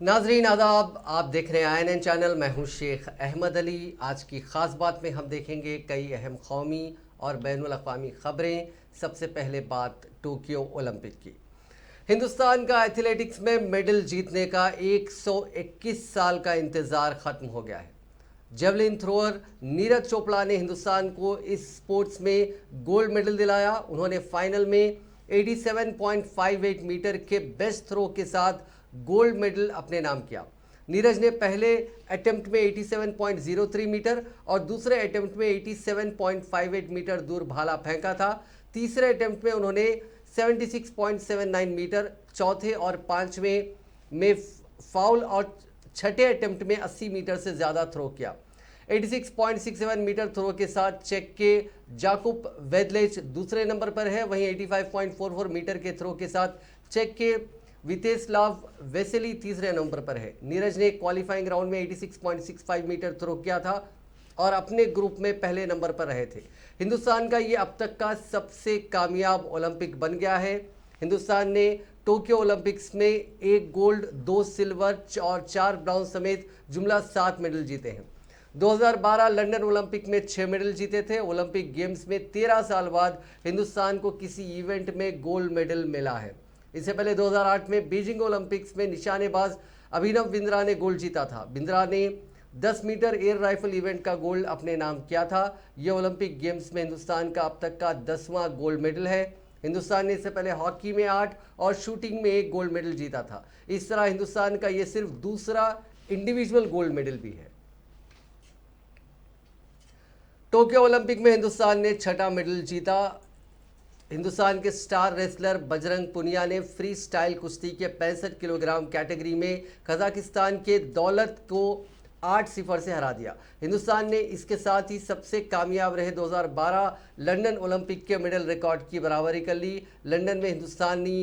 नाजरीन आदाब, आप देख रहे हैं INN चैनल। मैं हूं शेख अहमद अली। आज की ख़ास बात में हम देखेंगे कई अहम कौमी और बैनुल अक़वामी ख़बरें। सबसे पहले बात टोक्यो ओलंपिक की। हिंदुस्तान का एथलेटिक्स में मेडल जीतने का 121 साल का इंतज़ार ख़त्म हो गया है। जेवलिन थ्रोअर नीरज चोपड़ा ने हिंदुस्तान को इस स्पोर्ट्स में गोल्ड मेडल दिलाया। उन्होंने फाइनल में 87.58 मीटर के बेस्ट थ्रो के साथ गोल्ड मेडल अपने नाम किया। नीरज ने पहले अटेम्प्ट में 87.03 मीटर और दूसरे अटेम्प्ट में 87.58 मीटर दूर भाला फेंका था। तीसरे अटेम्प्ट में उन्होंने 76.79 मीटर, चौथे और पांचवें में फाउल और छठे अटेम्प्ट में 80 मीटर से ज़्यादा थ्रो किया। 86.67 मीटर थ्रो के साथ चेक के जाकुब वेदलेच दूसरे नंबर पर है। वहीं 85.44 मीटर के थ्रो के साथ चेक के वितेस्लाव वेसेली तीसरे नंबर पर है। नीरज ने क्वालिफाइंग राउंड में 86.65 मीटर थ्रो किया था और अपने ग्रुप में पहले नंबर पर रहे थे। हिंदुस्तान का ये अब तक का सबसे कामयाब ओलंपिक बन गया है। हिंदुस्तान ने टोक्यो ओलंपिक्स में 1 गोल्ड, 2 सिल्वर और 4 ब्राउन समेत जुमला 7 मेडल जीते हैं। 2012 लंदन ओलंपिक में 6 मेडल जीते थे। ओलंपिक गेम्स में 13 साल बाद हिंदुस्तान को किसी इवेंट में गोल्ड मेडल मिला है। इससे पहले 2008 में बीजिंग ओलंपिक्स में निशानेबाज अभिनव बिंद्रा ने गोल्ड जीता था। बिंद्रा ने 10 मीटर एयर राइफल इवेंट का गोल्ड अपने नाम किया था। यह ओलंपिक गेम्स में हिंदुस्तान का अब तक का 10वां गोल्ड मेडल है। हिंदुस्तान ने इससे पहले हॉकी में 8 और शूटिंग में 1 गोल्ड मेडल जीता था। इस तरह हिंदुस्तान का यह सिर्फ दूसरा इंडिविजुअल गोल्ड मेडल भी है। टोक्यो ओलंपिक में हिंदुस्तान ने 6ठा मेडल जीता। हिंदुस्तान के स्टार रेसलर बजरंग पुनिया ने फ्री स्टाइल कुश्ती के 65 किलोग्राम कैटेगरी में कजाकिस्तान के दौलत को 8-0 से हरा दिया। हिंदुस्तान ने इसके साथ ही सबसे कामयाब रहे 2012 लंदन ओलंपिक के मेडल रिकॉर्ड की बराबरी कर ली। लंदन में हिंदुस्तानी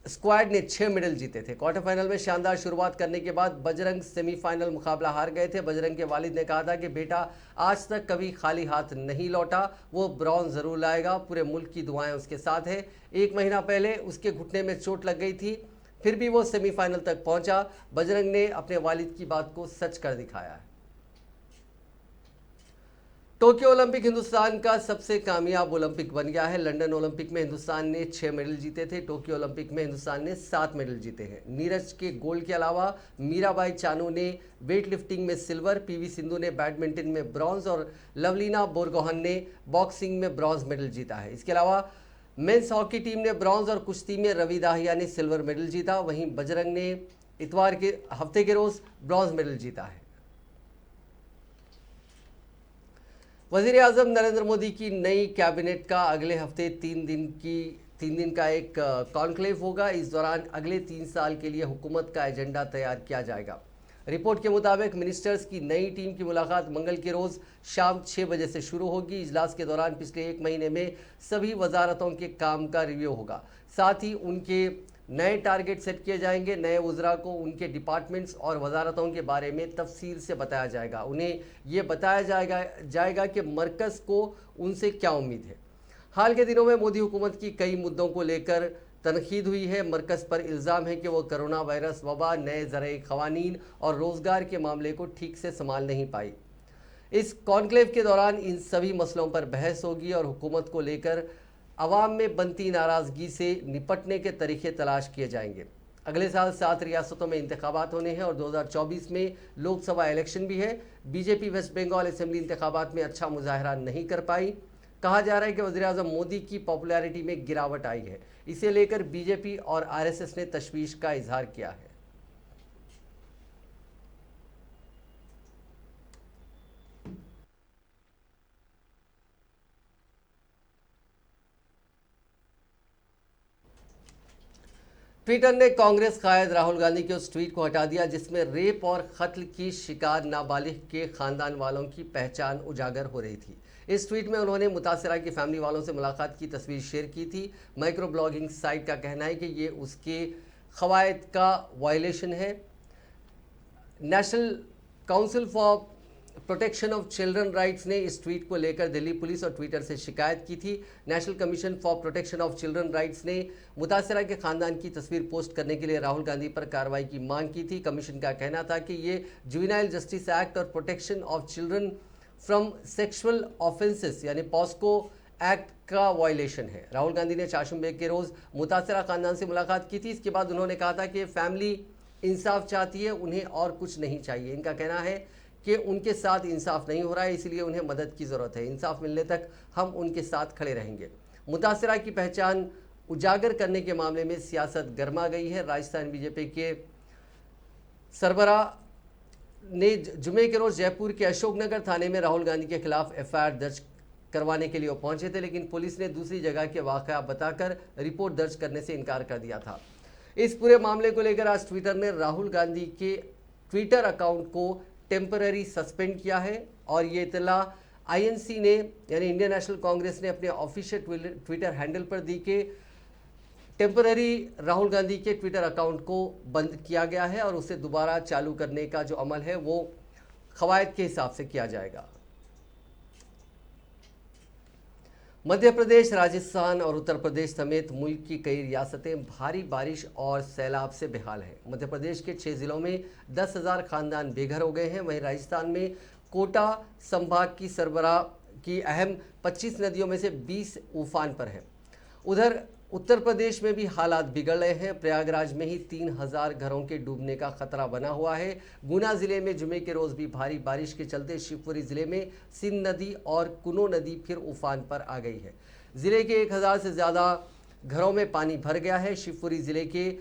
स्क्वाड ने 6 मेडल जीते थे। क्वार्टर फाइनल में शानदार शुरुआत करने के बाद बजरंग सेमीफाइनल मुकाबला हार गए थे। बजरंग के वालिद ने कहा था कि बेटा आज तक कभी खाली हाथ नहीं लौटा, वो ब्रॉन्ज जरूर लाएगा, पूरे मुल्क की दुआएं उसके साथ है। 1 महीना पहले उसके घुटने में चोट लग गई थी, फिर भी वो सेमीफाइनल तक पहुंचा। बजरंग ने अपने वालिद की बात को सच कर दिखाया है। टोक्यो ओलंपिक हिंदुस्तान का सबसे कामयाब ओलंपिक बन गया है। लंदन ओलंपिक में हिंदुस्तान ने 6 मेडल जीते थे। टोक्यो ओलंपिक में हिंदुस्तान ने 7 मेडल जीते हैं। नीरज के गोल्ड के अलावा मीराबाई चानू ने वेट लिफ्टिंग में सिल्वर, PV सिंधु ने बैडमिंटन में ब्रॉन्ज और लवलीना बोरगोहन ने बॉक्सिंग में ब्रॉन्ज मेडल जीता है। इसके अलावा मेंस हॉकी टीम ने ब्रॉन्ज और कुश्ती में रवि दाहिया ने सिल्वर मेडल जीता। वहीं बजरंग ने इतवार के हफ्ते के रोज ब्रॉन्ज मेडल जीता है। वज़ीर आज़म नरेंद्र मोदी की नई कैबिनेट का अगले हफ्ते 3 दिन का एक कॉन्क्लेव होगा। इस दौरान अगले 3 साल के लिए हुकूमत का एजेंडा तैयार किया जाएगा। रिपोर्ट के मुताबिक मिनिस्टर्स की नई टीम की मुलाकात मंगल के रोज़ शाम 6 बजे से शुरू होगी। इजलास के दौरान पिछले 1 महीने में सभी वजारतों के काम का रिव्यू होगा। साथ ही उनके नए टारगेट सेट किए जाएंगे। नए वज़रा को उनके डिपार्टमेंट्स और वजारतों के बारे में तफसील से बताया जाएगा। उन्हें ये बताया जाएगा कि मरकज़ को उनसे क्या उम्मीद है। हाल के दिनों में मोदी हुकूमत की कई मुद्दों को लेकर तनकीद हुई है। मरकज़ पर इल्ज़ाम है कि वह कोरोना वायरस वबा, नए ज़राई क़वानीन और रोज़गार के मामले को ठीक से संभाल नहीं पाई। इस कॉन्क्लेव के दौरान इन सभी मसलों पर बहस होगी और हुकूमत को लेकर अवाम में बनती नाराज़गी से निपटने के तरीके तलाश किए जाएंगे। अगले साल 7 रियासतों में इंतखाबात होने हैं और 2024 में लोकसभा इलेक्शन भी है। बीजेपी वेस्ट बंगाल असेंबली इंतखाबात में अच्छा मुजाहरा नहीं कर पाई। कहा जा रहा है कि वज़ीर आज़म मोदी की पॉपुलैरिटी में गिरावट आई है। इसे लेकर बीजेपी और RSS ने तशवीश का इजहार किया है। ट्विटर ने कांग्रेस कायद राहुल गांधी के उस ट्वीट को हटा दिया जिसमें रेप और कत्ल की शिकार नाबालिग के खानदान वालों की पहचान उजागर हो रही थी। इस ट्वीट में उन्होंने मुतासरा की फैमिली वालों से मुलाकात की तस्वीर शेयर की थी। माइक्रो ब्लॉगिंग साइट का कहना है कि ये उसके क़वायद का वायलेशन है। National council for protection of children rights ने इस ट्वीट को लेकर दिल्ली पुलिस और ट्विटर से शिकायत की थी। National commission for protection of children rights ने मुतासिरा के खानदान की तस्वीर पोस्ट करने के लिए राहुल गांधी पर कार्रवाई की मांग की थी। कमीशन का कहना था कि ये जुवेनाइल जस्टिस एक्ट और protection of children from sexual offences यानी पॉस्को एक्ट का वायलेशन है। राहुल गांधी ने चाशुम के रोज मुतासिरा खानदान से मुलाकात की थी। इसके बाद उन्होंने कहा था कि फैमिली इंसाफ चाहती है, उन्हें और कुछ नहीं चाहिए। इनका कहना है कि उनके साथ इंसाफ नहीं हो रहा है, इसलिए उन्हें मदद की ज़रूरत है। इंसाफ मिलने तक हम उनके साथ खड़े रहेंगे। मुतासिरा की पहचान उजागर करने के मामले में सियासत गर्मा गई है। राजस्थान बीजेपी के सरबराह ने जुमे के रोज जयपुर के अशोकनगर थाने में राहुल गांधी के खिलाफ एफआईआर दर्ज करवाने के लिए वो पहुंचे थे, लेकिन पुलिस ने दूसरी जगह के वाकया बताकर रिपोर्ट दर्ज करने से इनकार कर दिया था। इस पूरे मामले को लेकर आज ट्विटर ने राहुल गांधी के ट्विटर अकाउंट को टेम्पररी सस्पेंड किया है और ये इतला आईएनसी ने यानी इंडियन नेशनल कांग्रेस ने अपने ऑफिशियल ट्विटर हैंडल पर दी कि टेम्पररी राहुल गांधी के ट्विटर अकाउंट को बंद किया गया है और उसे दोबारा चालू करने का जो अमल है वो कवायद के हिसाब से किया जाएगा। मध्य प्रदेश, राजस्थान और उत्तर प्रदेश समेत मुल्क की कई रियासतें भारी बारिश और सैलाब से बेहाल हैं। मध्य प्रदेश के 6 जिलों में 10,000 खानदान बेघर हो गए हैं। वहीं राजस्थान में कोटा संभाग की सरबराह की अहम 25 नदियों में से 20 उफान पर हैं। उधर उत्तर प्रदेश में भी हालात बिगड़ रहे हैं। प्रयागराज में ही 3,000 घरों के डूबने का खतरा बना हुआ है। गुना जिले में जुमे के रोज भी भारी बारिश के चलते शिवपुरी जिले में सिंध नदी और कुनो नदी फिर उफान पर आ गई है। जिले के 1,000 से ज़्यादा घरों में पानी भर गया है। शिवपुरी जिले के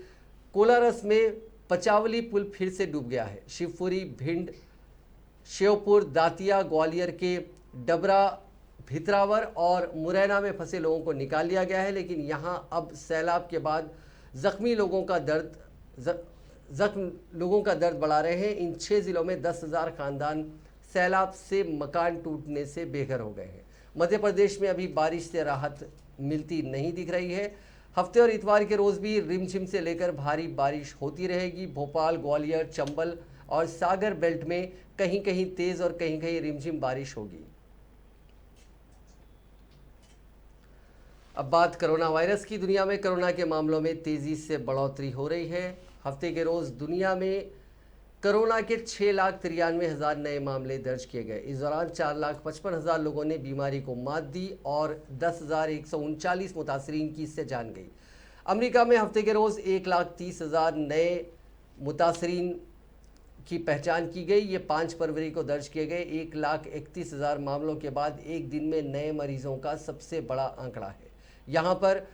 कोलारस में पचावली पुल फिर से डूब गया है। शिवपुरी, भिंड, श्योपुर, दातिया, ग्वालियर के डबरा, भितरावर और मुरैना में फंसे लोगों को निकाल लिया गया है, लेकिन यहां अब सैलाब के बाद जख्मी लोगों का दर्द बढ़ा रहे हैं। इन 6 जिलों में 10,000 खानदान सैलाब से मकान टूटने से बेघर हो गए हैं। मध्य प्रदेश में अभी बारिश से राहत मिलती नहीं दिख रही है। हफ्ते और इतवार के रोज भी रिमझिम से लेकर भारी बारिश होती रहेगी। भोपाल, ग्वालियर, चंबल और सागर बेल्ट में कहीं कहीं तेज और कहीं कहीं रिमझिम बारिश होगी। अब बात कोरोना वायरस की। दुनिया में कोरोना के मामलों में तेजी से बढ़ोतरी हो रही है। हफ्ते के रोज दुनिया में कोरोना के 6,93,000 नए मामले दर्ज किए गए। इस दौरान 4,55,000 लोगों ने बीमारी को मात दी और 10,139 मुतासरीन की इससे जान गई। अमेरिका में हफ्ते के रोज 1,30,000 नए मुतासरीन की पहचान की गई। ये 5 फरवरी को दर्ज किए गए 1,31,000 मामलों के बाद एक दिन में नए मरीजों का सबसे बड़ा आंकड़ा है। यहाँ पर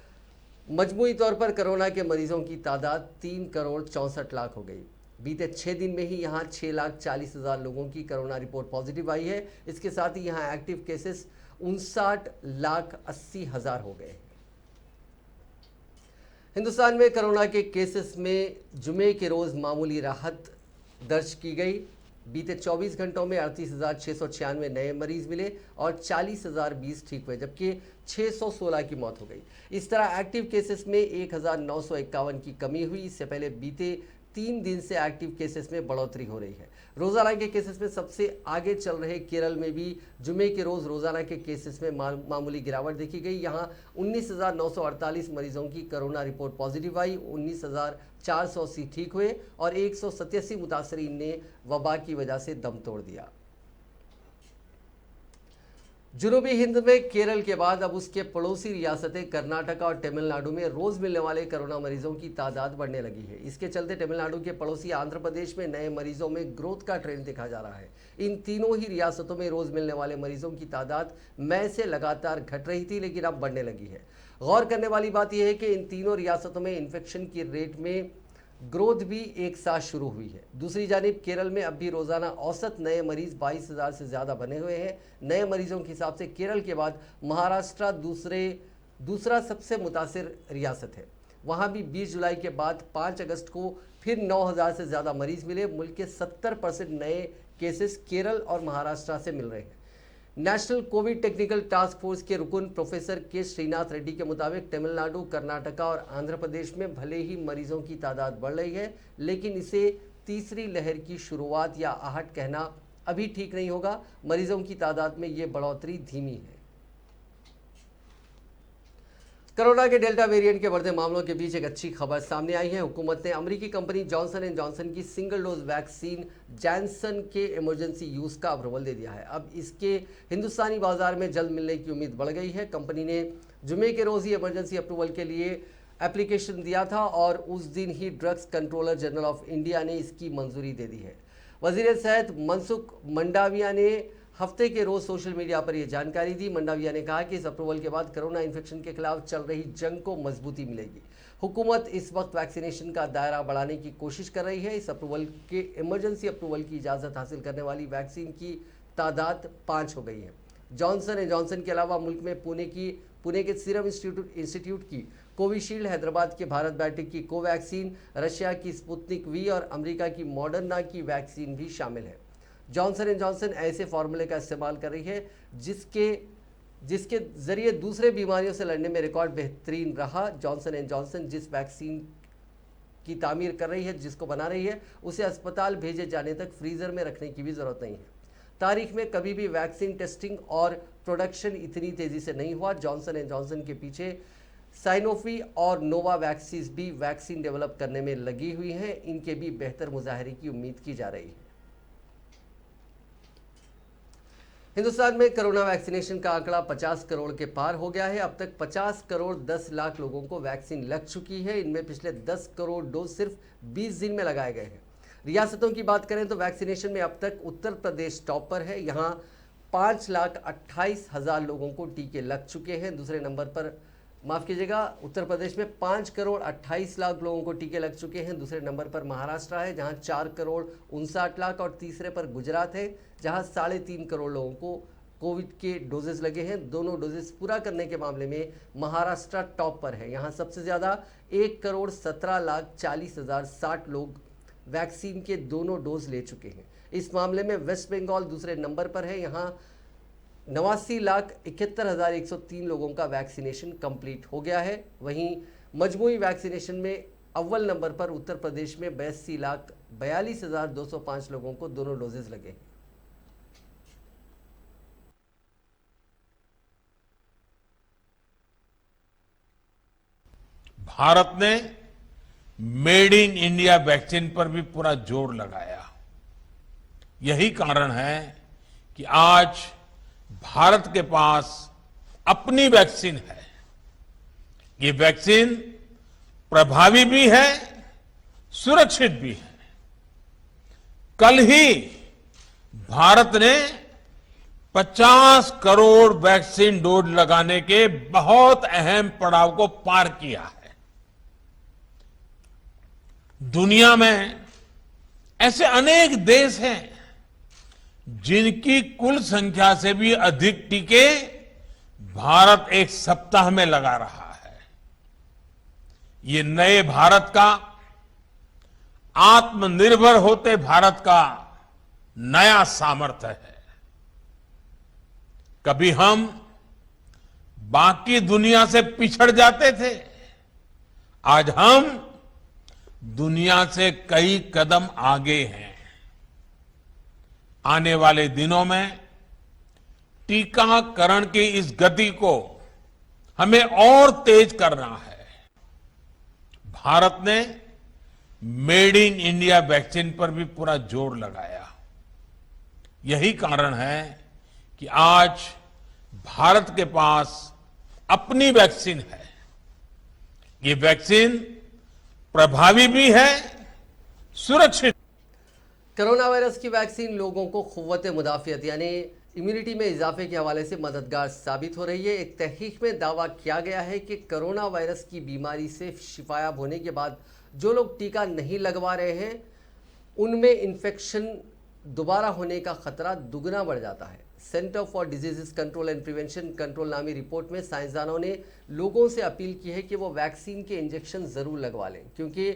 मजमूई तौर पर कोरोना के मरीजों की तादाद 3,64,00,000 हो गई। बीते 6 दिन में ही यहाँ 6,40,000 लोगों की कोरोना रिपोर्ट पॉजिटिव आई है। इसके साथ ही यहाँ एक्टिव केसेस 59,80,000 हो गए हैं। हिंदुस्तान में कोरोना के केसेस में जुमे के रोज मामूली राहत दर्ज की गई। बीते 24 घंटों में 38,696 नए मरीज मिले और 40,020 ठीक हुए, जबकि 616 की मौत हो गई। इस तरह एक्टिव केसेस में 1,951 की कमी हुई। इससे पहले बीते 3 दिन से एक्टिव केसेस में बढ़ोतरी हो रही है। रोजाना के केसेस में सबसे आगे चल रहे केरल में भी जुमे के रोज रोजाना के केसेस में मामूली गिरावट देखी गई। यहाँ 19,948 मरीजों की कोरोना रिपोर्ट पॉजिटिव आई, 19,480 ठीक हुए और 187 मुतासरीन ने वबा की वजह से दम तोड़ दिया। जुनूबी हिंद में केरल के बाद अब उसके पड़ोसी रियासतें कर्नाटका और तमिलनाडु में रोज मिलने वाले कोरोना मरीजों की तादाद बढ़ने लगी है। इसके चलते तमिलनाडु के पड़ोसी आंध्र प्रदेश में नए मरीजों में ग्रोथ का ट्रेंड देखा जा रहा है। इन तीनों ही रियासतों में रोज मिलने वाले मरीजों की तादाद मई से लगातार घट रही थी, लेकिन अब बढ़ने लगी है। गौर करने वाली बात यह है कि इन तीनों रियासतों में इन्फेक्शन की रेट में ग्रोथ भी एक साथ शुरू हुई है। दूसरी जानिब केरल में अब भी रोजाना औसत नए मरीज 22,000 से ज़्यादा बने हुए हैं। नए मरीजों के हिसाब से केरल के बाद महाराष्ट्र दूसरा सबसे मुतासिर रियासत है। वहाँ भी 20 जुलाई के बाद 5 अगस्त को फिर 9,000 से ज़्यादा मरीज मिले। मुल्क के 70% नए केसेस केरल और महाराष्ट्र से मिल रहे हैं। National Covid technical task force के रुकन प्रोफेसर के श्रीनाथ रेड्डी के मुताबिक तमिलनाडु, कर्नाटका और आंध्र प्रदेश में भले ही मरीजों की तादाद बढ़ रही है, लेकिन इसे तीसरी लहर की शुरुआत या आहट कहना अभी ठीक नहीं होगा। मरीजों की तादाद में ये बढ़ोतरी धीमी है। कोरोना के डेल्टा वेरिएंट के बढ़ते मामलों के बीच एक अच्छी खबर सामने आई है। हुकूमत ने अमेरिकी कंपनी जॉनसन एंड जॉनसन की सिंगल डोज वैक्सीन जैनसन के इमरजेंसी यूज का अप्रूवल दे दिया है। अब इसके हिंदुस्तानी बाजार में जल्द मिलने की उम्मीद बढ़ गई है। कंपनी ने जुमे के रोज ही इमरजेंसी अप्रूवल के लिए एप्लीकेशन दिया था और उस दिन ही drugs controller general of India ने इसकी मंजूरी दे दी है। वजीर सेहत मनसुख मंडाविया ने हफ्ते के रोज सोशल मीडिया पर यह जानकारी दी। मंडाविया ने कहा कि इस अप्रूवल के बाद कोरोना इन्फेक्शन के खिलाफ चल रही जंग को मजबूती मिलेगी। हुकूमत इस वक्त वैक्सीनेशन का दायरा बढ़ाने की कोशिश कर रही है। इस अप्रूवल के इमरजेंसी अप्रूवल की इजाज़त हासिल करने वाली वैक्सीन की तादाद 5 हो गई है। जॉनसन एंड जॉनसन के अलावा मुल्क में पुणे के सीरम इंस्टीट्यूट की कोविशील्ड, हैदराबाद के भारत बायोटेक की कोवैक्सीन, रशिया की स्पुतनिक वी और अमेरिका की मॉडर्ना की वैक्सीन भी शामिल है। जॉनसन एंड जॉनसन ऐसे फार्मूले का इस्तेमाल कर रही है जिसके जरिए दूसरे बीमारियों से लड़ने में रिकॉर्ड बेहतरीन रहा। जॉनसन एंड जॉनसन जिस वैक्सीन की तामीर कर रही है, जिसको बना रही है, उसे अस्पताल भेजे जाने तक फ्रीजर में रखने की भी जरूरत नहीं है। तारीख में कभी भी वैक्सीन टेस्टिंग और प्रोडक्शन इतनी तेजी से नहीं हुआ। जॉनसन एंड जॉनसन के पीछे साइनोफी और नोवा वैक्सीज भी वैक्सीन डेवलप करने में लगी हुई हैं। इनके भी बेहतर मुजाहरे की उम्मीद की जा रही है। हिंदुस्तान में कोरोना वैक्सीनेशन का आंकड़ा 50 करोड़ के पार हो गया है। अब तक 50 करोड़ 10 लाख लोगों को वैक्सीन लग चुकी है। इनमें पिछले 10 करोड़ डोज सिर्फ 20 दिन में लगाए गए हैं। रियासतों की बात करें तो वैक्सीनेशन में अब तक उत्तर प्रदेश टॉप पर है। यहाँ 5,28,000 लोगों को टीके लग चुके हैं। दूसरे नंबर पर, माफ़ कीजिएगा, उत्तर प्रदेश में 5 करोड़ 28 लाख लोगों को टीके लग चुके हैं। दूसरे नंबर पर महाराष्ट्र है जहां 4 करोड़ 59 लाख और तीसरे पर गुजरात है जहां 3.5 करोड़ लोगों को कोविड के डोजेस लगे हैं। दोनों डोजेस पूरा करने के मामले में महाराष्ट्र टॉप पर है। यहां सबसे ज़्यादा 1 करोड़ 17,40,060 लोग वैक्सीन के दोनों डोज ले चुके हैं। इस मामले में वेस्ट बंगाल दूसरे नंबर पर है। यहाँ 89,71,103 लोगों का वैक्सीनेशन कंप्लीट हो गया है। वहीं मजमूई वैक्सीनेशन में अव्वल नंबर पर उत्तर प्रदेश में 82,42,205 लोगों को दोनों डोजेज लगे हैं। भारत ने मेड इन इंडिया वैक्सीन पर भी पूरा जोर लगाया। यही कारण है कि आज भारत के पास अपनी वैक्सीन है। ये वैक्सीन प्रभावी भी है, सुरक्षित भी है। कल ही भारत ने 50 करोड़ वैक्सीन डोज लगाने के बहुत अहम पड़ाव को पार किया है। दुनिया में ऐसे अनेक देश हैं जिनकी कुल संख्या से भी अधिक टीके भारत एक सप्ताह में लगा रहा है। ये नए भारत का, आत्मनिर्भर होते भारत का नया सामर्थ्य है। कभी हम बाकी दुनिया से पिछड़ जाते थे, आज हम दुनिया से कई कदम आगे हैं। आने वाले दिनों में टीकाकरण की इस गति को हमें और तेज करना है। भारत ने मेड इन इंडिया वैक्सीन पर भी पूरा जोर लगाया। यही कारण है कि आज भारत के पास अपनी वैक्सीन है। ये वैक्सीन प्रभावी भी है, सुरक्षित। कोरोना वायरस की वैक्सीन लोगों को क़ुव्वत मुदाफ़ियत यानी इम्यूनिटी में इजाफे के हवाले से मददगार साबित हो रही है। एक तहकीक में दावा किया गया है कि कोरोना वायरस की बीमारी से शिफायाब होने के बाद जो लोग टीका नहीं लगवा रहे हैं उनमें इन्फेक्शन दोबारा होने का खतरा दुगना बढ़ जाता है। Centre for diseases control and prevention control नामी रिपोर्ट में साइंसदानों ने लोगों से अपील की है कि वो वैक्सीन के इंजेक्शन ज़रूर लगवा लें, क्योंकि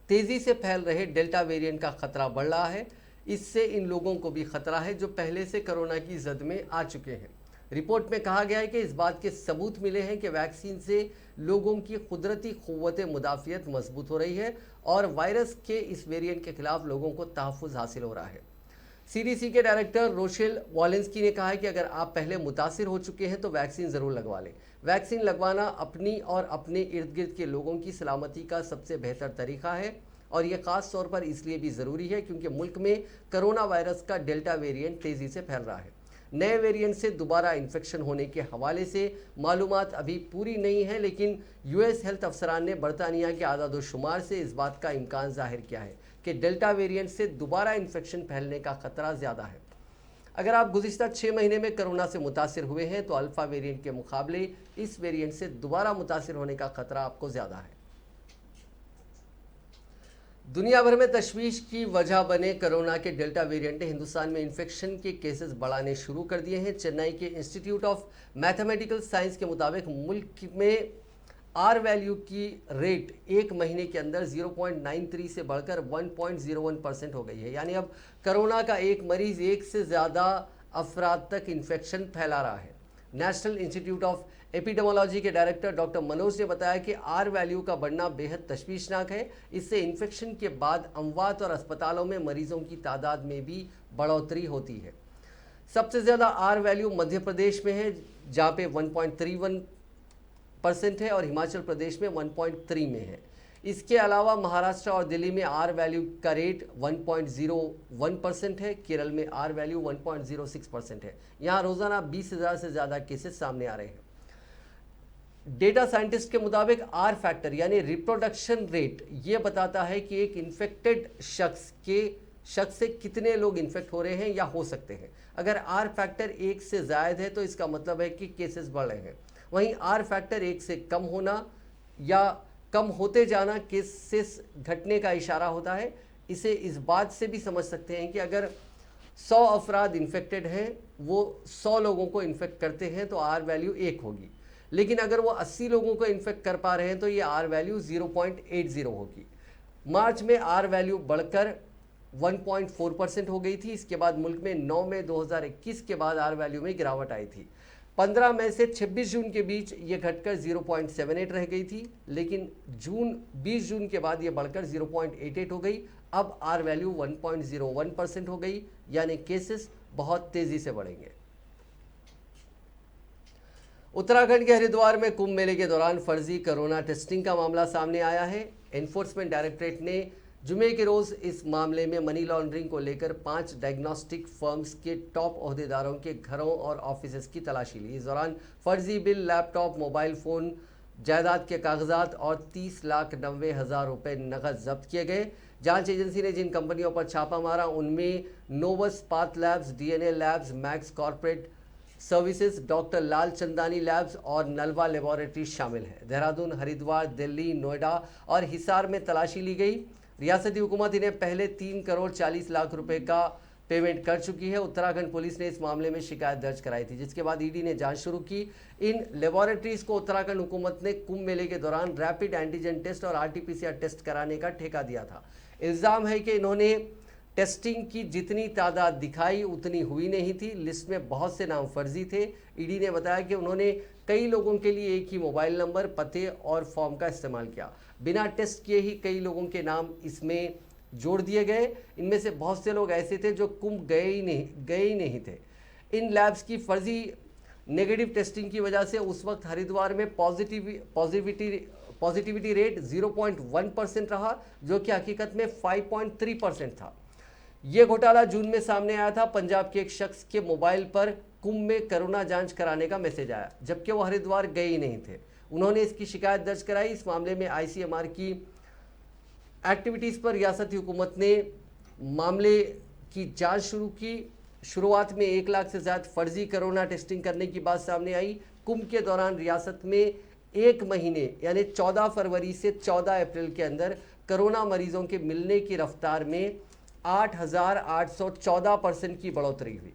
तेज़ी से फैल रहे डेल्टा वेरिएंट का खतरा बढ़ रहा है। इससे इन लोगों को भी खतरा है जो पहले से कोरोना की जद में आ चुके हैं। रिपोर्ट में कहा गया है कि इस बात के सबूत मिले हैं कि वैक्सीन से लोगों की कुदरती क़ुव्वत मुदाफ़ियत मजबूत हो रही है और वायरस के इस वेरिएंट के खिलाफ लोगों को तहफ़्फ़ुज़ हासिल हो रहा है। सीडीसी के डायरेक्टर रोशेल वॉलेंस्की ने कहा है कि अगर आप पहले मुतासिर हो चुके हैं तो वैक्सीन ज़रूर लगवा लें। वैक्सीन लगवाना अपनी और अपने इर्द गिर्द के लोगों की सलामती का सबसे बेहतर तरीका है और ये ख़ास तौर पर इसलिए भी ज़रूरी है क्योंकि मुल्क में कोरोना वायरस का डेल्टा वेरिएंट तेज़ी से फैल रहा है। नए वेरिएंट से दोबारा इन्फेक्शन होने के हवाले से मालूमात अभी पूरी नहीं है, लेकिन यूएस हेल्थ अफसरान ने बरतानिया के आदादोशुमार से इस बात का इम्कान जाहिर किया है कि डेल्टा वेरिएंट से दोबारा इन्फेक्शन फैलने का खतरा ज़्यादा है। अगर आप गुज़िश्ता 6 महीने में कोरोना से मुतासिर हुए हैं तो अल्फ़ा वेरिएंट के मुकाबले इस वेरिएंट से दोबारा मुतासिर होने का खतरा आपको ज़्यादा है। दुनिया भर में तशवीश की वजह बने कोरोना के डेल्टा वेरिएंट ने हिंदुस्तान में इन्फेक्शन के केसेस बढ़ाने शुरू कर दिए हैं। चेन्नई के इंस्टीट्यूट ऑफ मैथमेटिकल साइंस के मुताबिक मुल्क में आर वैल्यू की रेट एक महीने के अंदर 0.93 से बढ़कर 1.01% हो गई है। यानी अब कोरोना का एक मरीज एक से ज़्यादा अफराद तक इन्फेक्शन फैला रहा है। नेशनल इंस्टीट्यूट ऑफ एपिडेमोलॉजी के डायरेक्टर डॉक्टर मनोज ने बताया कि आर वैल्यू का बढ़ना बेहद तशवीशनाक है। इससे इन्फेक्शन के बाद अमवात और अस्पतालों में मरीजों की तादाद में भी बढ़ोतरी होती है। सबसे ज़्यादा आर वैल्यू मध्य प्रदेश में है जहाँ पे 1.31% है और हिमाचल प्रदेश में 1.3 में है। इसके अलावा महाराष्ट्र और दिल्ली में आर वैल्यू का रेट 1.01% है। केरल में आर वैल्यू 1.06% है। यहाँ रोज़ाना 20,000 से ज़्यादा केसेस सामने आ रहे हैं। डेटा साइंटिस्ट के मुताबिक आर फैक्टर यानी रिप्रोडक्शन रेट ये बताता है कि एक इन्फेक्टेड शख्स से कितने लोग इन्फेक्ट हो रहे हैं या हो सकते हैं। अगर आर फैक्टर 1 से ज़ायद है तो इसका मतलब है कि केसेस बढ़ रहे हैं। वहीं आर फैक्टर 1 से कम होना या कम होते जाना केसेस घटने का इशारा होता है। इसे इस बात से भी समझ सकते हैं कि अगर 100 अफराद इन्फेक्टेड हैं, वो 100 लोगों को इन्फेक्ट करते हैं तो आर वैल्यू 1 होगी, लेकिन अगर वो 80 लोगों को इन्फेक्ट कर पा रहे हैं तो ये आर वैल्यू 0.80 होगी। मार्च में आर वैल्यू बढ़कर 1.4% हो गई थी। इसके बाद मुल्क में 9 मई 2021 के बाद आर वैल्यू में गिरावट आई थी। 15 मई से 26 जून के बीच ये घटकर 0.78 रह गई थी, लेकिन 20 जून के बाद ये बढ़कर 0.88 हो गई। अब आर वैल्यू 1.01% हो गई, यानी केसेस बहुत तेज़ी से बढ़ेंगे। उत्तराखंड के हरिद्वार में कुंभ मेले के दौरान फर्जी कोरोना टेस्टिंग का मामला सामने आया है। एनफोर्समेंट डायरेक्टरेट ने जुमे के रोज़ इस मामले में मनी लॉन्ड्रिंग को लेकर 5 डायग्नोस्टिक फर्म्स के टॉप ओहदेदारों के घरों और ऑफिस की तलाशी ली। इस दौरान फर्जी बिल, लैपटॉप, मोबाइल फ़ोन, जायदाद के कागजात और 30,90,000 रुपये नकद जब्त किए गए। जांच एजेंसी ने जिन कंपनियों पर छापा मारा उनमें Novus Path Labs, DNA Labs, Max Corporate Services, doctor Lal Chandani Labs और नलवा लेबोरेटरी शामिल है। देहरादून, हरिद्वार, दिल्ली, नोएडा और हिसार में तलाशी ली गई। रियासती हुकूमत इन्हें पहले 3 करोड़ 40 लाख रुपए का पेमेंट कर चुकी है। उत्तराखंड पुलिस ने इस मामले में शिकायत दर्ज कराई थी, जिसके बाद ईडी ने जांच शुरू की। इन लेबोरेटरीज को उत्तराखंड हुकूमत ने कुंभ मेले के दौरान रैपिड एंटीजन टेस्ट और आरटीपीसीआर टेस्ट कराने का ठेका दिया था। इल्ज़ाम है कि इन्होंने टेस्टिंग की जितनी तादाद दिखाई उतनी हुई नहीं थी। लिस्ट में बहुत से नाम फर्जी थे। ईडी ने बताया कि उन्होंने कई लोगों के लिए एक ही मोबाइल नंबर, पते और फॉर्म का इस्तेमाल किया। बिना टेस्ट किए ही कई लोगों के नाम इसमें जोड़ दिए गए। इनमें से बहुत से लोग ऐसे थे जो कुंभ गए ही नहीं थे। इन लैब्स की फर्जी नेगेटिव टेस्टिंग की वजह से उस वक्त हरिद्वार में पॉजिटिविटी रेट 0.1% रहा, जो कि हकीकत में 5.3% था। ये घोटाला जून में सामने आया था। पंजाब के एक शख्स के मोबाइल पर कुंभ में कोरोना जांच कराने का मैसेज आया, जबकि वो हरिद्वार गए ही नहीं थे। उन्होंने इसकी शिकायत दर्ज कराई। इस मामले में आईसीएमआर की एक्टिविटीज़ पर रियासती हुकूमत ने मामले की जांच शुरू की। शुरुआत में 1 लाख से ज़्यादा फर्जी कोरोना टेस्टिंग करने की बात सामने आई। कुंभ के दौरान रियासत में एक महीने यानी 14 फरवरी से 14 अप्रैल के अंदर कोरोना मरीजों के मिलने की रफ्तार में 8,814% की बढ़ोतरी हुई।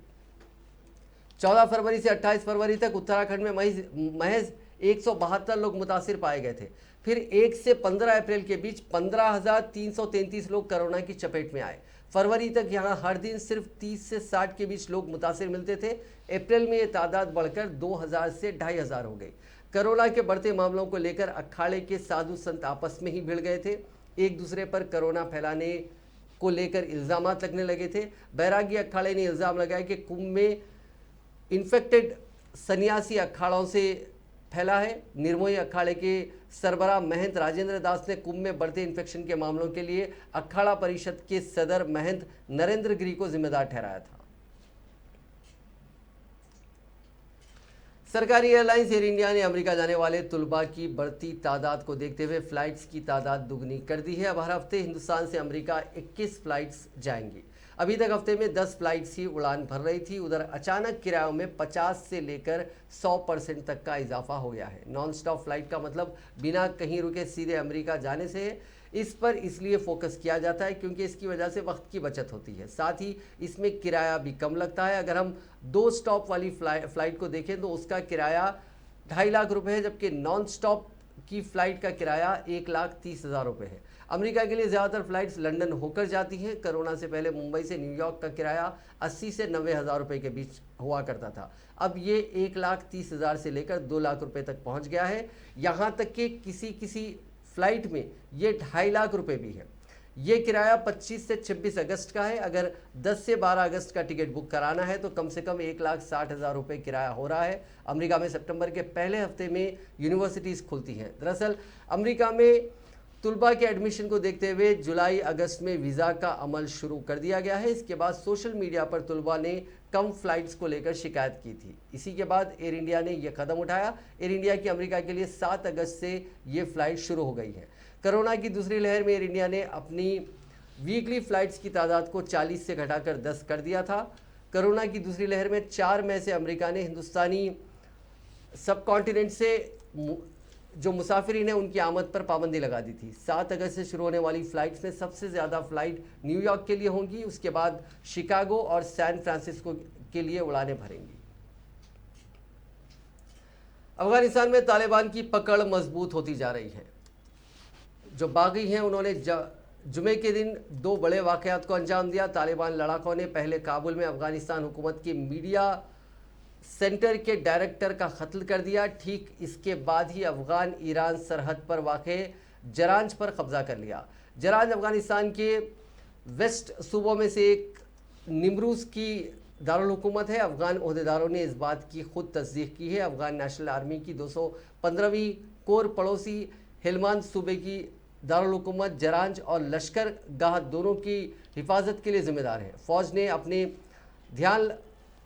14 फरवरी से 28 फरवरी तक उत्तराखंड में महज 172 लोग मुतासिर पाए गए थे। फिर 1 से 15 अप्रैल के बीच 15,333 लोग कोरोना की चपेट में आए। फरवरी तक यहाँ हर दिन सिर्फ 30 से 60 के बीच लोग मुतासिर मिलते थे। अप्रैल में ये तादाद बढ़कर 2,000 से 2,500 हो गई। कोरोना के बढ़ते मामलों को लेकर अखाड़े के साधु संत आपस में ही भिड़ गए थे। एक दूसरे पर कोरोना फैलाने को लेकर इल्ज़ामात लगने लगे थे। बैरागी अखाड़े ने इल्ज़ाम लगाया कि कुंभ में इन्फेक्टेड सन्यासी अखाड़ों से फैला है। निर्मोही अखाड़े के सरबराह महंत राजेंद्र दास ने कुंभ में बढ़ते इन्फेक्शन के मामलों के लिए अखाड़ा परिषद के सदर महंत नरेंद्र गिरी को जिम्मेदार ठहराया था। सरकारी एयरलाइंस एयर इंडिया ने अमेरिका जाने वाले तुलबा की बढ़ती तादाद को देखते हुए फ्लाइट्स की तादाद दुगनी कर दी है। अब हर हफ्ते हिंदुस्तान से अमेरिका 21 फ्लाइट्स जाएंगी। अभी तक हफ्ते में 10 फ्लाइट्स ही उड़ान भर रही थी। उधर अचानक किरायों में 50 से लेकर 100% तक का इजाफा हो गया है। नॉन स्टॉप फ्लाइट का मतलब बिना कहीं रुके सीधे अमेरिका जाने से है। इस पर इसलिए फोकस किया जाता है क्योंकि इसकी वजह से वक्त की बचत होती है, साथ ही इसमें किराया भी कम लगता है। अगर हम 2 स्टॉप वाली फ्लाइट को देखें तो उसका किराया 2.5 लाख रुपए है, जबकि नॉन स्टॉप की फ्लाइट का किराया 1,30,000 रुपये है। अमेरिका के लिए ज़्यादातर फ्लाइट्स लंदन होकर जाती हैं। कोरोना से पहले मुंबई से न्यूयॉर्क का किराया 80 से 90,000 रुपये के बीच हुआ करता था। अब ये 1,30,000 से लेकर 2 लाख रुपये तक पहुंच गया है। यहाँ तक कि किसी फ्लाइट में ये 2.5 लाख रुपए भी है। ये किराया 25 से 26 अगस्त का है। अगर 10 से 12 अगस्त का टिकट बुक कराना है तो कम से कम 1,60,000 रुपये किराया हो रहा है। अमेरिका में सितंबर के पहले हफ्ते में यूनिवर्सिटीज़ खुलती हैं। दरअसल अमेरिका में तुलबा के एडमिशन को देखते हुए जुलाई अगस्त में वीज़ा का अमल शुरू कर दिया गया है। इसके बाद सोशल मीडिया पर तुलबा ने कम फ्लाइट्स को लेकर शिकायत की थी। इसी के बाद एयर इंडिया ने यह कदम उठाया। एयर इंडिया की अमेरिका के लिए 7 अगस्त से ये फ्लाइट शुरू हो गई है। कोरोना की दूसरी लहर में एयर इंडिया ने अपनी वीकली फ्लाइट्स की तादाद को 40 से घटाकर 10 कर दिया था। कोरोना की दूसरी लहर में 4 मई से अमेरिका ने हिंदुस्तानी सब कॉन्टिनेंट से जो मुसाफिरीन है उनकी आमद पर पाबंदी लगा दी थी। 7 अगस्त से शुरू होने वाली फ्लाइट्स में सबसे ज़्यादा फ्लाइट न्यूयॉर्क के लिए होंगी, उसके बाद शिकागो और सैन फ्रांसिस्को के लिए उड़ानें भरेंगी। अफगानिस्तान में तालिबान की पकड़ मजबूत होती जा रही है। जो बागी हैं उन्होंने जुमे के दिन 2 बड़े वाकयात को अंजाम दिया। तालिबान लड़ाकों ने पहले काबुल में अफगानिस्तान हुकूमत के मीडिया सेंटर के डायरेक्टर का कत्ल कर दिया। ठीक इसके बाद ही अफगान ईरान सरहद पर वाक़े जरांज पर कब्जा कर लिया। जरांज अफगानिस्तान के वेस्ट सूबों में से एक निम्रूज की दारुल हुकूमत है। अफगान ओहदेदारों ने इस बात की खुद तस्दीक की है। अफगान नेशनल आर्मी की 215वीं कोर पड़ोसी हेलमांद सूबे की दारुल हुकूमत जरांज और लश्कर गाह दोनों की हिफाजत के लिए जिम्मेदार है। फ़ौज ने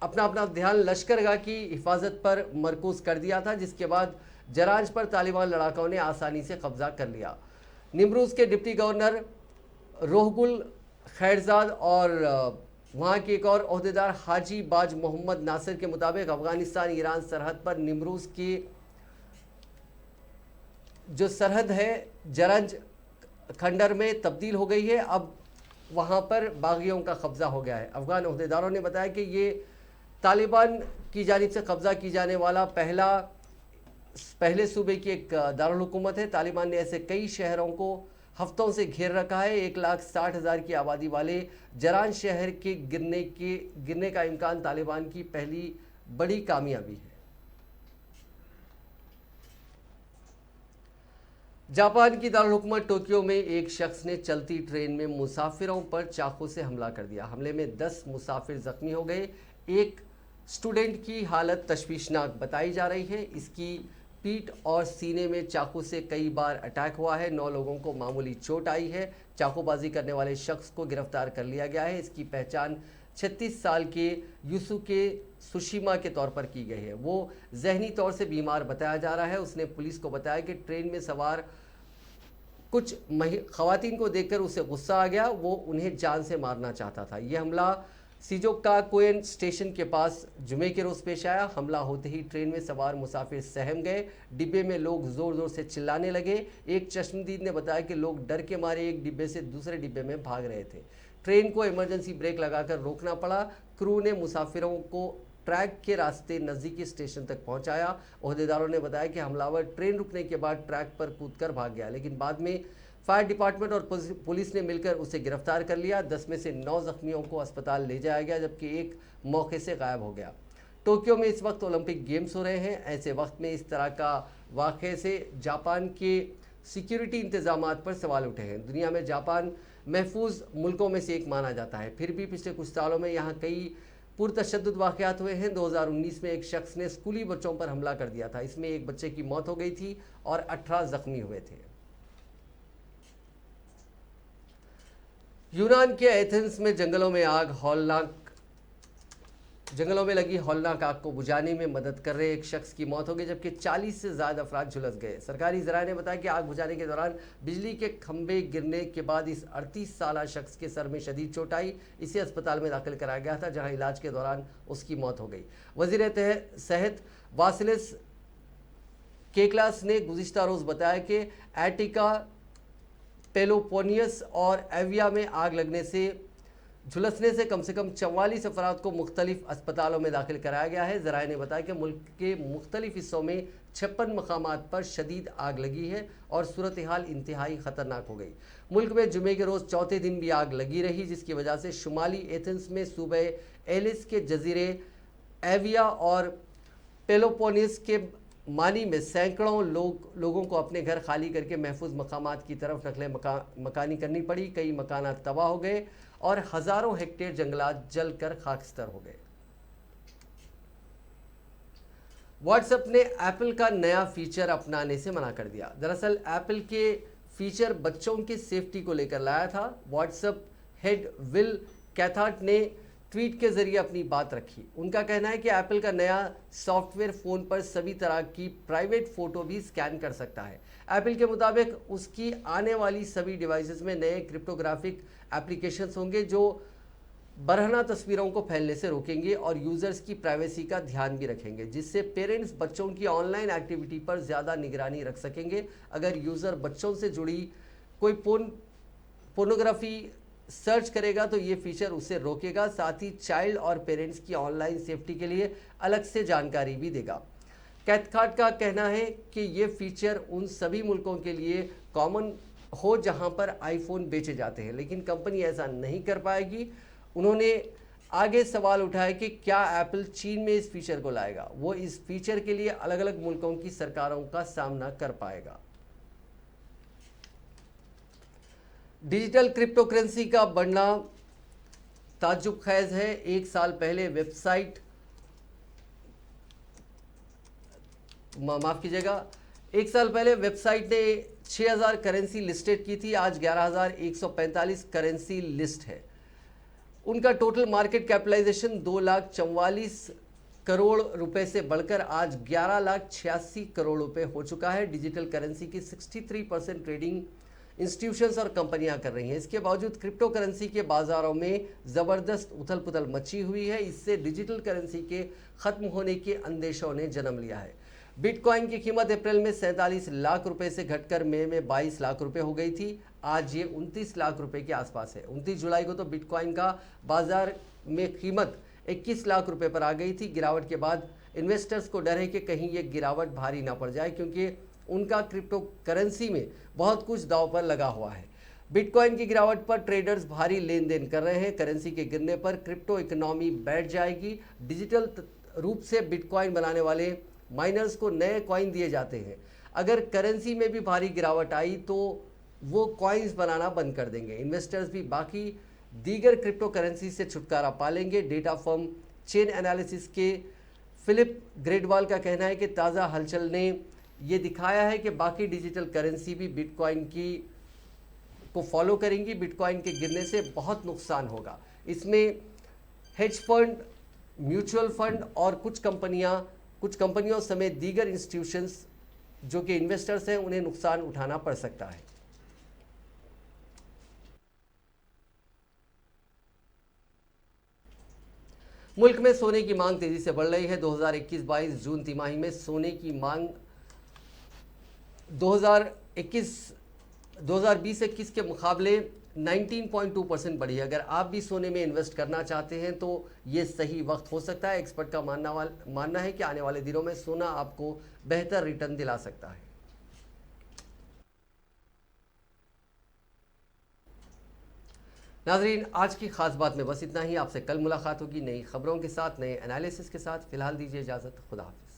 अपना ध्यान लश्करगाह की हिफाजत पर मरकूज़ कर दिया था, जिसके बाद जरांज पर तालिबान लड़ाकों ने आसानी से कब्जा कर लिया। निम्रूज के डिप्टी गवर्नर रोहगुल खैरजाद और वहाँ के एक और ओहदेदार हाजी बाज मोहम्मद नासिर के मुताबिक अफगानिस्तान ईरान सरहद पर निम्रूज की जो सरहद है जरंज खंडर में तब्दील हो गई है। अब वहाँ पर बागियों का कब्जा हो गया है। अफगान ओहदेदारों ने बताया कि ये तालिबान की जानिब से कब्जा की जाने वाला पहले सूबे की एक दारुल हुकूमत है। तालिबान ने ऐसे कई शहरों को हफ्तों से घेर रखा है। 1,60,000 की आबादी वाले जरान शहर के गिरने का इम्कान तालिबान की पहली बड़ी कामयाबी है। जापान की दारुल हुकूमत टोक्यो में एक शख्स ने चलती ट्रेन में मुसाफिरों पर चाकू से हमला कर दिया। हमले में 10 मुसाफिर जख्मी हो गए। एक स्टूडेंट की हालत तशवीशनाक बताई जा रही है। इसकी पीठ और सीने में चाकू से कई बार अटैक हुआ है। 9 लोगों को मामूली चोट आई है। चाकूबाजी करने वाले शख्स को गिरफ्तार कर लिया गया है। इसकी पहचान 36 साल के यूसुके सुशिमा के तौर पर की गई है। वो जहनी तौर से बीमार बताया जा रहा है। उसने पुलिस को बताया कि ट्रेन में सवार कुछ खवातीन को देखकर उसे गुस्सा आ गया। वो उन्हें जान से मारना चाहता था। यह हमला शिजुओका कोएन स्टेशन के पास जुमे के रोज़ पेश आया। हमला होते ही ट्रेन में सवार मुसाफिर सहम गए। डिब्बे में लोग ज़ोर ज़ोर से चिल्लाने लगे। एक चश्मदीद ने बताया कि लोग डर के मारे एक डिब्बे से दूसरे डिब्बे में भाग रहे थे। ट्रेन को इमरजेंसी ब्रेक लगाकर रोकना पड़ा। क्रू ने मुसाफिरों को ट्रैक के रास्ते नज़दीकी स्टेशन तक पहुंचाया। ओहदेदारों ने बताया कि हमलावर ट्रेन रुकने के बाद ट्रैक पर कूदकर भाग गया, लेकिन बाद में फायर डिपार्टमेंट और पुलिस ने मिलकर उसे गिरफ्तार कर लिया। 10 में से 9 जख्मियों को अस्पताल ले जाया गया, जबकि एक मौके से गायब हो गया। टोक्यो में इस वक्त ओलंपिक गेम्स हो रहे हैं। ऐसे वक्त में इस तरह का वाक़े से जापान के सिक्योरिटी इंतजामात पर सवाल उठे हैं। दुनिया में जापान महफूज मुल्कों में से एक माना जाता है, फिर भी पिछले कुछ सालों में यहाँ कई पुरतशद्दुद वाक़यात हुए हैं। 2019 में एक शख्स ने स्कूली बच्चों पर हमला कर दिया था। इसमें एक बच्चे की मौत हो गई थी और 18 जख्मी हुए थे। यूनान के एथेंस में जंगलों में लगी हौलनाक आग को बुझाने में मदद कर रहे एक शख्स की मौत हो गई, जबकि 40 से ज़्यादा अफराद झुलस गए। सरकारी ज़राए ने बताया कि आग बुझाने के दौरान बिजली के खंभे गिरने के बाद इस 38 साला शख्स के सर में शदीद चोट आई। इसे अस्पताल में दाखिल कराया गया था, जहां इलाज के दौरान उसकी मौत हो गई। वज़ीर सेहत वासिलिस केकलास ने गुज़िश्ता रोज़ बताया कि एटिका, पेलोपोनियस और एविया में आग लगने से झुलसने से कम 44 अफराद को मुख्तलिफ अस्पतालों में दाखिल कराया गया है। ज़राए ने बताया कि मुल्क के मुख्तलिफ हिस्सों में 56 मकामात पर शदीद आग लगी है और सूरत हाल इंतहाई ख़तरनाक हो गई। मुल्क में जुमे के रोज़ चौथे दिन भी आग लगी रही, जिसकी वजह से शुमाली एथेंस में सूबे एलिस के जजीरे एविया और पेलोपोनियस के मानी में सैकड़ों लोगों को अपने घर खाली करके महफूज मकामात की तरफ नकले मकानी करनी पड़ी। कई मकानात तबाह हो गए और हज़ारों हेक्टेयर जंगलात जलकर खाकस्तर हो गए। व्हाट्सएप ने एप्पल का नया फीचर अपनाने से मना कर दिया। दरअसल एप्पल के फीचर बच्चों की सेफ्टी को लेकर लाया था। व्हाट्सएप हेड विल कैथार्ट ने ट्वीट के जरिए अपनी बात रखी। उनका कहना है कि एप्पल का नया सॉफ्टवेयर फ़ोन पर सभी तरह की प्राइवेट फ़ोटो भी स्कैन कर सकता है। एप्पल के मुताबिक उसकी आने वाली सभी डिवाइसेस में नए क्रिप्टोग्राफिक एप्लीकेशंस होंगे जो बरहना तस्वीरों को फैलने से रोकेंगे और यूज़र्स की प्राइवेसी का ध्यान भी रखेंगे, जिससे पेरेंट्स बच्चों की ऑनलाइन एक्टिविटी पर ज़्यादा निगरानी रख सकेंगे। अगर यूज़र बच्चों से जुड़ी कोई पोर्नोग्राफी सर्च करेगा तो ये फीचर उसे रोकेगा, साथ ही चाइल्ड और पेरेंट्स की ऑनलाइन सेफ्टी के लिए अलग से जानकारी भी देगा। कैथकार्ट का कहना है कि ये फीचर उन सभी मुल्कों के लिए कॉमन हो जहां पर आईफोन बेचे जाते हैं, लेकिन कंपनी ऐसा नहीं कर पाएगी। उन्होंने आगे सवाल उठाया कि क्या एप्पल चीन में इस फीचर को लाएगा। वो इस फीचर के लिए अलग अलग मुल्कों की सरकारों का सामना कर पाएगा। डिजिटल क्रिप्टो करेंसी का बढ़ना ताज्जुब खैज है। एक साल पहले वेबसाइट ने 6000 करेंसी लिस्टेड की थी, आज 11145 करेंसी लिस्ट है। उनका टोटल मार्केट कैपिटलाइजेशन 2,44 करोड़ रुपए से बढ़कर आज 11,86 करोड़ रुपए हो चुका है। डिजिटल करेंसी की 63% ट्रेडिंग इंस्टीट्यूशंस और कंपनियां कर रही हैं। इसके बावजूद क्रिप्टो करेंसी के बाजारों में ज़बरदस्त उथल पुथल मची हुई है। इससे डिजिटल करेंसी के ख़त्म होने के अंदेशों ने जन्म लिया है। बिटकॉइन की कीमत अप्रैल में 47 लाख रुपए से घटकर मई में 22 लाख रुपए हो गई थी। आज ये 29 लाख रुपए के आसपास है। 29 जुलाई को तो बिटकॉइन का बाजार में कीमत 21 लाख रुपए पर आ गई थी। गिरावट के बाद इन्वेस्टर्स को डर है कि कहीं ये गिरावट भारी ना पड़ जाए, क्योंकि उनका क्रिप्टो करेंसी में बहुत कुछ दांव पर लगा हुआ है। बिटकॉइन की गिरावट पर ट्रेडर्स भारी लेन देन कर रहे हैं। करेंसी के गिरने पर क्रिप्टो इकोनॉमी बैठ जाएगी। डिजिटल रूप से बिटकॉइन बनाने वाले माइनर्स को नए कॉइन दिए जाते हैं। अगर करेंसी में भी भारी गिरावट आई तो वो कॉइन्स बनाना बंद कर देंगे। इन्वेस्टर्स भी बाकी दीगर क्रिप्टो करेंसी से छुटकारा पालेंगे। डेटा फर्म चेन एनालिसिस के फिलिप ग्रेडवाल का कहना है कि ताज़ा हलचल ने ये दिखाया है कि बाकी डिजिटल करेंसी भी बिटकॉइन को फॉलो करेंगी। बिटकॉइन के गिरने से बहुत नुकसान होगा। इसमें हेज फंड, म्यूचुअल फंड और कुछ कंपनियों समेत दीगर इंस्टीट्यूशंस जो कि इन्वेस्टर्स हैं, उन्हें नुकसान उठाना पड़ सकता है। मुल्क में सोने की मांग तेजी से बढ़ रही है। 2021-22 जून तिमाही में सोने की मांग 2020-21 के मुकाबले 19.2% बढ़ी है। अगर आप भी सोने में इन्वेस्ट करना चाहते हैं तो ये सही वक्त हो सकता है। एक्सपर्ट का मानना है कि आने वाले दिनों में सोना आपको बेहतर रिटर्न दिला सकता है। नाजरीन, आज की खास बात में बस इतना ही। आपसे कल मुलाकात होगी नई खबरों के साथ, नए एनालिसिस के साथ। फिलहाल दीजिए इजाज़त। खुदा हाफिज़।